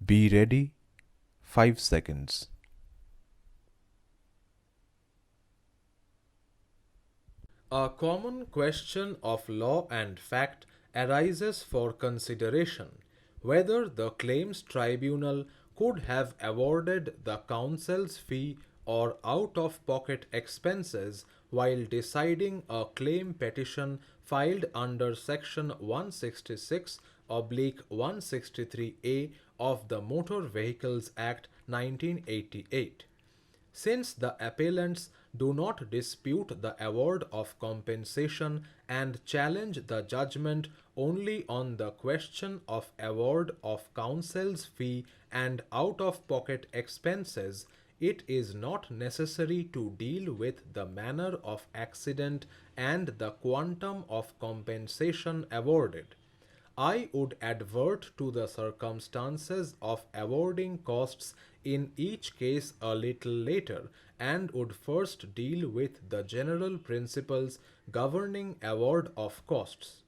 Be ready. 5 seconds. A common question of law and fact arises for consideration whether the claims tribunal could have awarded the counsel's fee or out of pocket expenses while deciding a claim petition filed under section 166 oblique 163A of the Motor Vehicles Act 1988. Since the appellants do not dispute the award of compensation and challenge the judgment only on the question of award of counsel's fee and out of pocket expenses, it is not necessary to deal with the manner of accident and the quantum of compensation awarded. I would advert to the circumstances of awarding costs in each case a little later and would first deal with the general principles governing award of costs.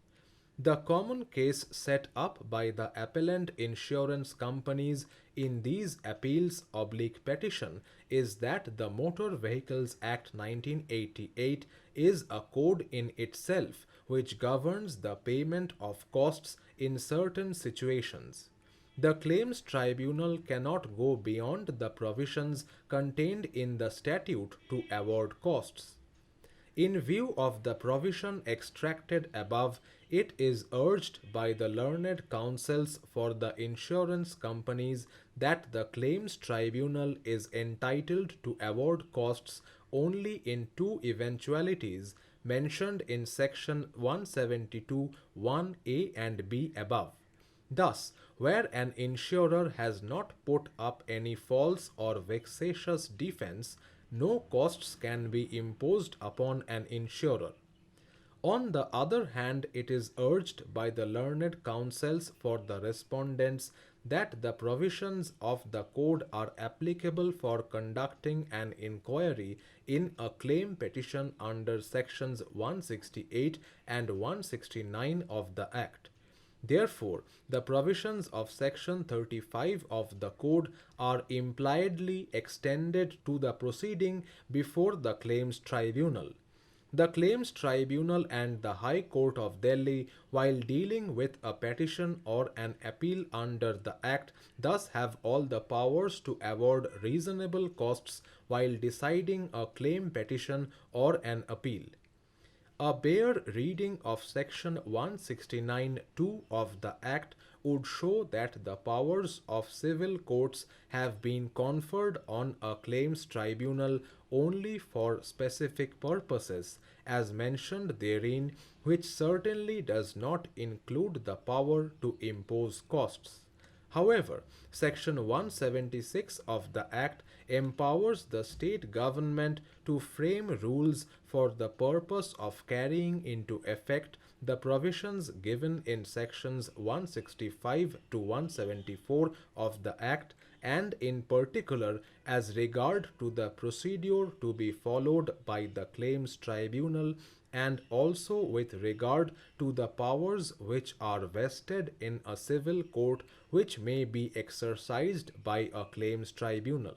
The common case set up by the appellant insurance companies in these appeals oblique petition is that the Motor Vehicles Act 1988 is a code in itself which governs the payment of costs in certain situations. The claims tribunal cannot go beyond the provisions contained in the statute to award costs. In view of the provision extracted above, it is urged by the learned counsels for the insurance companies that the claims tribunal is entitled to award costs only in two eventualities mentioned in section 172 1A and B above. Thus, where an insurer has not put up any false or vexatious defense, no costs can be imposed upon an insurer. On the other hand, it is urged by the learned counsels for the respondents that the provisions of the code are applicable for conducting an inquiry in a claim petition under sections 168 and 169 of the Act. Therefore, the provisions of Section 35 of the Code are impliedly extended to the proceeding before the Claims Tribunal. The Claims Tribunal and the High Court of Delhi, while dealing with a petition or an appeal under the Act, thus have all the powers to award reasonable costs while deciding a claim petition or an appeal. A bare reading of section 169(2) of the Act would show that the powers of civil courts have been conferred on a claims tribunal only for specific purposes, as mentioned therein, which certainly does not include the power to impose costs. However, Section 176 of the Act empowers the state government to frame rules for the purpose of carrying into effect the provisions given in Sections 165 to 174 of the Act, and in particular as regard to the procedure to be followed by the claims tribunal, and also with regard to the powers which are vested in a civil court which may be exercised by a claims tribunal.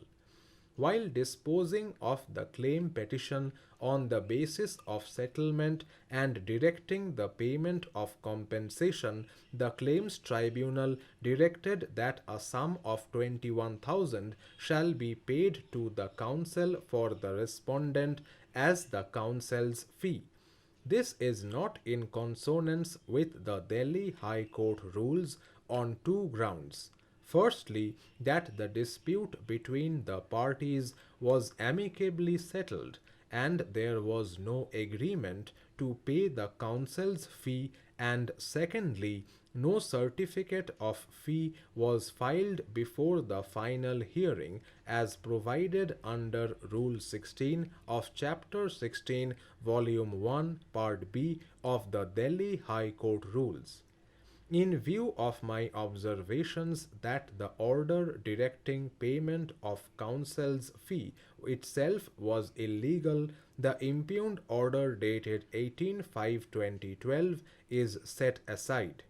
While disposing of the claim petition on the basis of settlement and directing the payment of compensation, the claims tribunal directed that a sum of 21,000 shall be paid to the counsel for the respondent as the counsel's fee. This is not in consonance with the Delhi High Court rules on two grounds. Firstly, that the dispute between the parties was amicably settled and there was no agreement to pay the counsel's fee, and secondly, no certificate of fee was filed before the final hearing as provided under Rule 16 of Chapter 16, Volume 1, Part B of the Delhi High Court rules. In view of my observations that the order directing payment of counsel's fee itself was illegal, the impugned order dated 18/5/2012 is set aside.